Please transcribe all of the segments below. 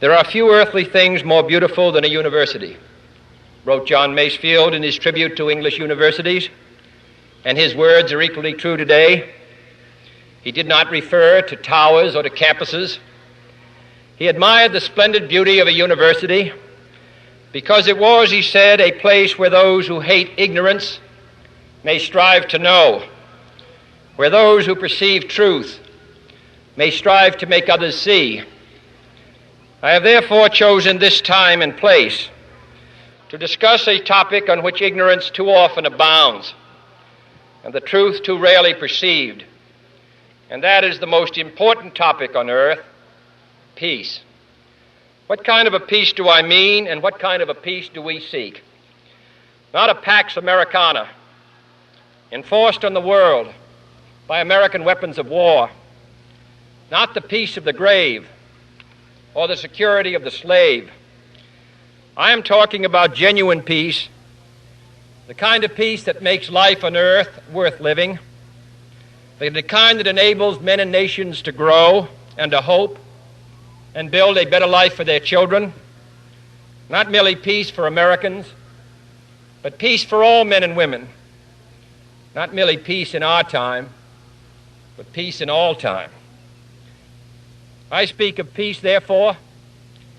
There are few earthly things more beautiful than a university, wrote John Masefield in his tribute to English universities, and his words are equally true today. He did not refer to towers or to campuses. He admired the splendid beauty of a university because it was, he said, a place where those who hate ignorance may strive to know, where those who perceive truth may strive to make others see. I have therefore chosen this time and place to discuss a topic on which ignorance too often abounds and the truth too rarely perceived, and that is the most important topic on earth: peace. What kind of a peace do I mean, and what kind of a peace do we seek? Not a Pax Americana enforced on the world by American weapons of war, not the peace of the grave or the security of the slave. I am talking about genuine peace, the kind of peace that makes life on earth worth living, the kind that enables men and nations to grow and to hope and build a better life for their children. Not merely peace for Americans, but peace for all men and women. Not merely peace in our time, but peace in all time. I speak of peace, therefore,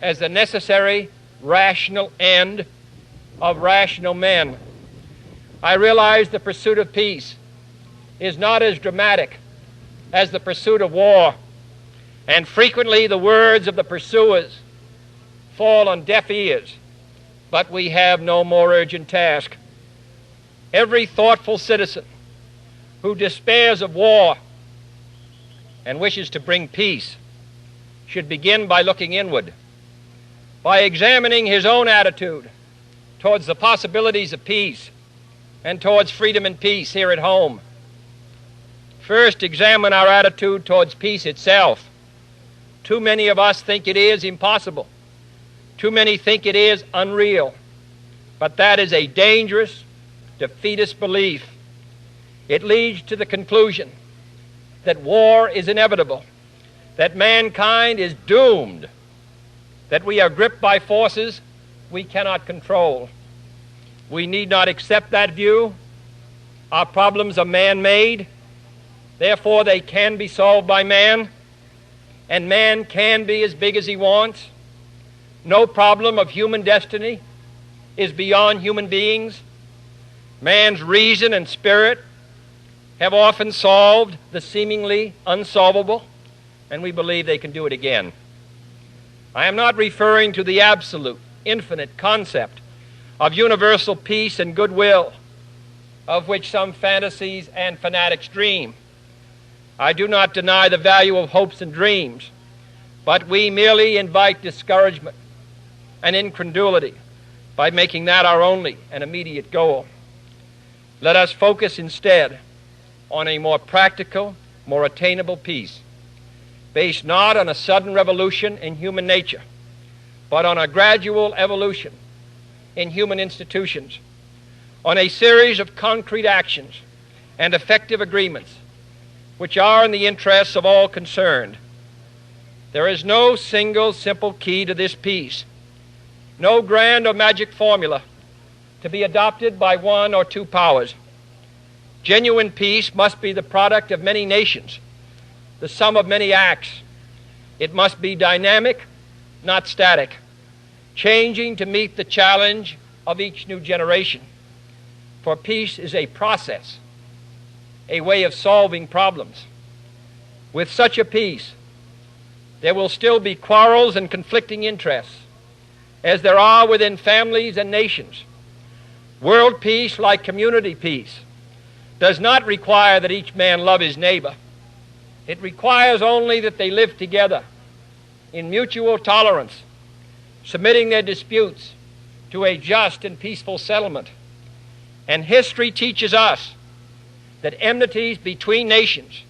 as the necessary, rational end of rational men. I realize the pursuit of peace is not as dramatic as the pursuit of war, and frequently the words of the pursuers fall on deaf ears, but we have no more urgent task. Every thoughtful citizen who despairs of war and wishes to bring peace should begin by looking inward, by examining his own attitude towards the possibilities of peace and towards freedom and peace here at home. First, examine our attitude towards peace itself. Too many of us think it is impossible. Too many think it is unreal. But that is a dangerous, defeatist belief. It leads to the conclusion that war is inevitable, that mankind is doomed, that we are gripped by forces we cannot control. We need not accept that view. Our problems are man-made, therefore they can be solved by man, and man can be as big as he wants. No problem of human destiny is beyond human beings. Man's reason and spirit have often solved the seemingly unsolvable, and we believe they can do it again. I am not referring to the absolute, infinite concept of universal peace and goodwill, of which some fantasies and fanatics dream. I do not deny the value of hopes and dreams, but we merely invite discouragement and incredulity by making that our only and immediate goal. Let us focus instead on a more practical, more attainable peace, based not on a sudden revolution in human nature, but on a gradual evolution in human institutions, on a series of concrete actions and effective agreements which are in the interests of all concerned. There is no single simple key to this peace, no grand or magic formula to be adopted by one or two powers. Genuine peace must be the product of many nations, the sum of many acts. It must be dynamic, not static, changing to meet the challenge of each new generation. For peace is a process, a way of solving problems. With such a peace, there will still be quarrels and conflicting interests, as there are within families and nations. World peace, like community peace, does not require that each man love his neighbor. It requires only that they live together in mutual tolerance, submitting their disputes to a just and peaceful settlement. And history teaches us that enmities between nations,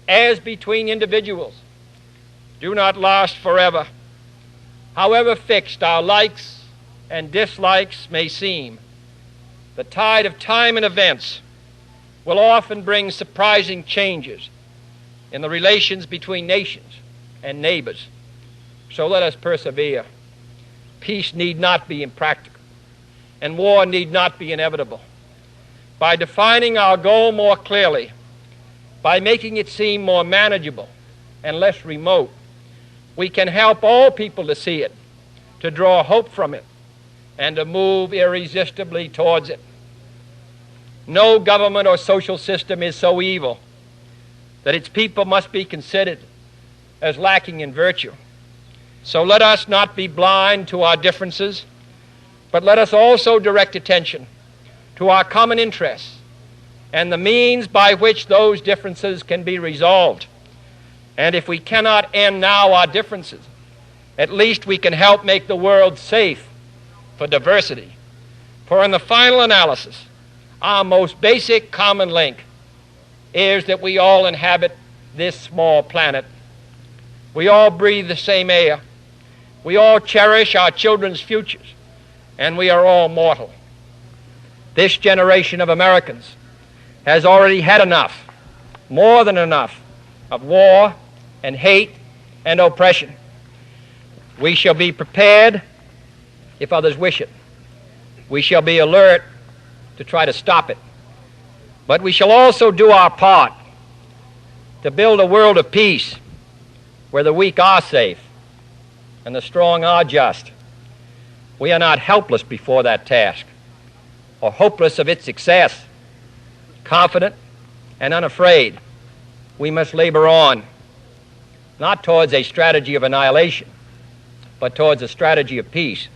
as between individuals, do not last forever. However fixed our likes and dislikes may seem, the tide of time and events will often bring surprising changes in the relations between nations and neighbors. So let us persevere. Peace need not be impractical, and war need not be inevitable. By defining our goal more clearly, by making it seem more manageable and less remote, we can help all people to see it, to draw hope from it, and to move irresistibly towards it. No government or social system is so evil that its people must be considered as lacking in virtue. So let us not be blind to our differences, but let us also direct attention to our common interests and the means by which those differences can be resolved. And if we cannot end now our differences, at least we can help make the world safe for diversity. For in the final analysis, our most basic common link is that we all inhabit this small planet. We all breathe the same air. We all cherish our children's futures, and we are all mortal. This generation of Americans has already had enough, more than enough, of war and hate and oppression. We shall be prepared if others wish it. We shall be alert to try to stop it. But we shall also do our part to build a world of peace where the weak are safe and the strong are just. We are not helpless before that task or hopeless of its success. Confident and unafraid, we must labor on, not towards a strategy of annihilation, but towards a strategy of peace.